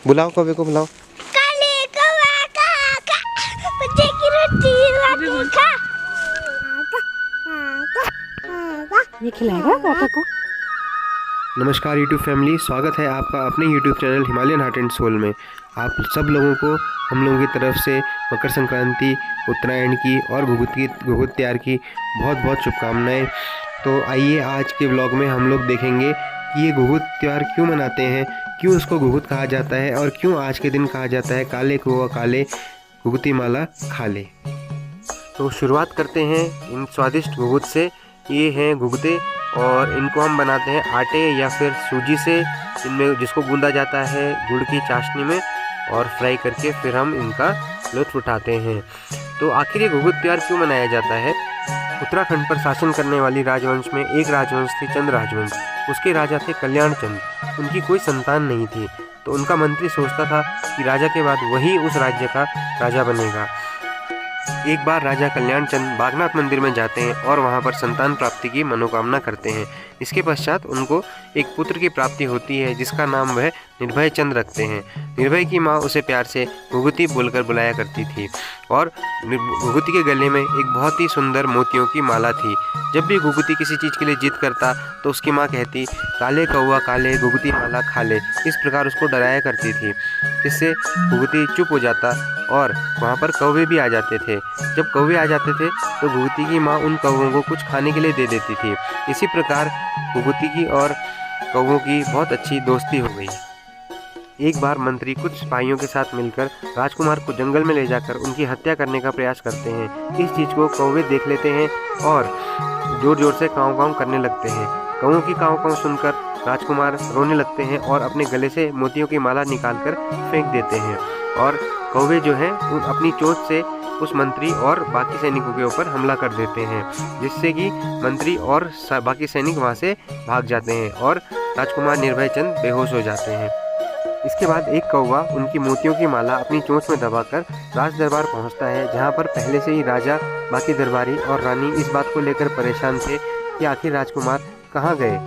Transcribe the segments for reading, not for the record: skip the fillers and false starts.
बुलाओ कौवे को बुलाओ। काले कौवा का बच्चे की रोटी खा। ये खिलाएगा काका को। नमस्कार यूट्यूब फैमिली, स्वागत है आपका अपने YouTube channel Himalayan Heart and Soul में। आप सब लोगों को हम लोगों की तरफ से मकर संक्रांति, उत्तरायण की और घुघुत त्योहार की बहुत बहुत शुभकामनाएं। तो आइए आज के व्लॉग में हम लोग देखेंगे कि ये घुघुत त्योहार क्यों मनाते हैं, क्यों उसको घुघुत कहा जाता है और क्यों आज के दिन कहा जाता है काले कौवा काले घुघुती माला खा ले। तो शुरुआत करते हैं इन स्वादिष्ट घुघुत से। ये हैं घुघुते और इनको हम बनाते हैं आटे या फिर सूजी से, इनमें जिसको गूंदा जाता है गुड़ की चाशनी में और फ्राई करके फिर हम इनका लुत्फ उठाते हैं। तो आखिर ये घुघुत त्योहार क्यों मनाया जाता है? उत्तराखंड पर शासन करने वाली राजवंश में एक राजवंश थी चंद राजवंश। उसके राजा थे कल्याण चंद। उनकी कोई संतान नहीं थी, तो उनका मंत्री सोचता था कि राजा के बाद वही उस राज्य का राजा बनेगा। एक बार राजा कल्याण चंद बागनाथ मंदिर में जाते हैं और वहां पर संतान प्राप्ति की मनोकामना करते हैं। इसके पश्चात उनको एक पुत्र की प्राप्ति होती है जिसका नाम वह निर्भय चंद रखते हैं। निर्भय की माँ उसे प्यार से घुघुती बोलकर बुलाया करती थी और घुघुती के गले में एक बहुत ही सुंदर मोतियों की माला थी। जब भी घुघुती किसी चीज़ के लिए जिद करता तो उसकी माँ कहती काले कौवा काले घुघुती माला खा ले। इस प्रकार उसको डराया करती थी, जिससे घुघुती चुप हो जाता और वहाँ पर कौवे भी आ जाते थे। जब कौवे आ जाते थे तो घुघुती की माँ उन कौवों को कुछ खाने के लिए दे देती थी। इसी प्रकार घुघुती की और कौवों की बहुत अच्छी दोस्ती हो गई। एक बार मंत्री कुछ सिपाहियों के साथ मिलकर राजकुमार को जंगल में ले जाकर उनकी हत्या करने का प्रयास करते हैं। इस चीज़ को कौवे देख लेते हैं और जोर जोर से काँव काँव करने लगते हैं। कौवों की काँव काँव सुनकर राजकुमार रोने लगते हैं और अपने गले से मोतियों की माला निकालकर फेंक देते हैं और कौवे जो हैं अपनी चोंच से उस मंत्री और बाकी सैनिकों के ऊपर हमला कर देते हैं, जिससे कि मंत्री और बाकी सैनिक वहां से भाग जाते हैं और राजकुमार निर्भय चंद बेहोश हो जाते हैं। इसके बाद एक कौवा उनकी मोतियों की माला अपनी चोंच में दबाकर राज दरबार पहुंचता है, जहां पर पहले से ही राजा, बाकी दरबारी और रानी इस बात को लेकर परेशान थे कि आखिर राजकुमार कहाँ गए।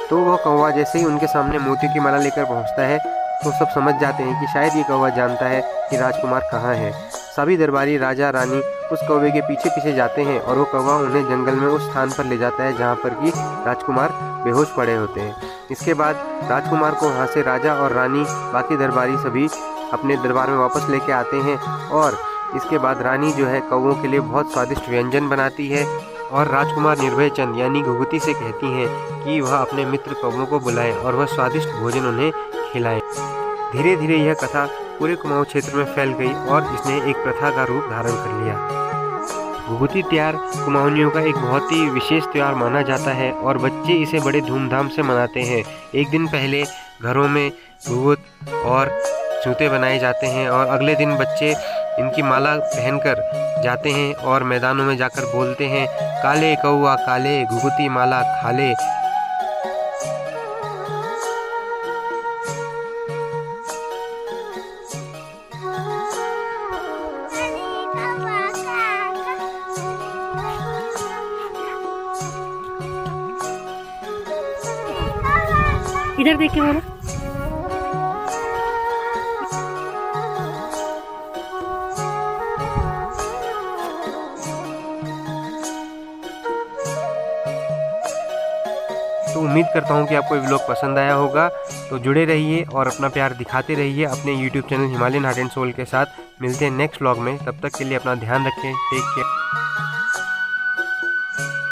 तो वह कौवा जैसे ही उनके सामने मोतियों की माला लेकर पहुँचता है तो सब समझ जाते हैं कि शायद ये कौवा जानता है कि राजकुमार कहाँ है। सभी दरबारी, राजा, रानी उस कौवे के पीछे पीछे जाते हैं और वो कौवा उन्हें जंगल में उस स्थान पर ले जाता है जहाँ पर कि राजकुमार बेहोश पड़े होते हैं। इसके बाद राजकुमार को वहाँ से राजा और रानी, बाकी दरबारी सभी अपने दरबार में वापस लेके आते हैं और इसके बाद रानी जो है कौवों के लिए बहुत स्वादिष्ट व्यंजन बनाती है और राजकुमार निर्भय चंद यानी घुघुती से कहती हैं कि वह अपने मित्र कौवों को बुलाए और वह स्वादिष्ट भोजन उन्हें खिलाए। धीरे धीरे यह कथा पूरे कुमाऊं क्षेत्र में फैल गई और इसने एक प्रथा का रूप धारण कर लिया। घुघुती त्योहार कुमाऊनियों का एक बहुत ही विशेष त्योहार माना जाता है और बच्चे इसे बड़े धूमधाम से मनाते हैं। एक दिन पहले घरों में घुघुत और जूते बनाए जाते हैं और अगले दिन बच्चे इनकी माला पहनकर जाते हैं और मैदानों में जाकर बोलते हैं काले कौवा काले घुघुती माला खा ले। इधर देखिए बोलो। तो उम्मीद करता हूँ कि आपको ये व्लॉग पसंद आया होगा। तो जुड़े रहिए और अपना प्यार दिखाते रहिए अपने YouTube channel Himalayan Heart and Soul के साथ। मिलते हैं नेक्स्ट व्लॉग में, तब तक के लिए अपना ध्यान रखें। Take care.